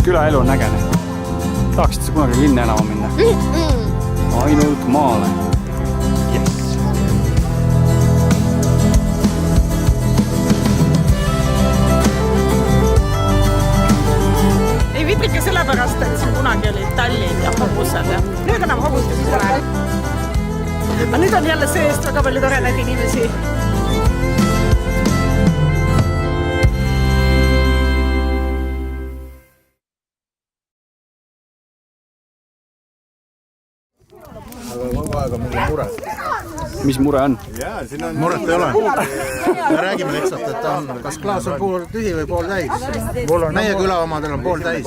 külaelu on äge. Tahaksid sa kunagi linna elama minna? Ainult maale. Yes. Ei vitrike sellepärast, et siin kunagi oli tallid ja hobused ja nüüd enam hobused pole. Aga nüüd on jälle seest väga palju toredaid inimesi. Aga kogu aeg on mingi mure. Mis mure on? Jaa, siin on muret ei ole. Me räägime lihtsalt, et on, kas klaas on pool tühi või pool täis. Meie küla omadel on pool täis.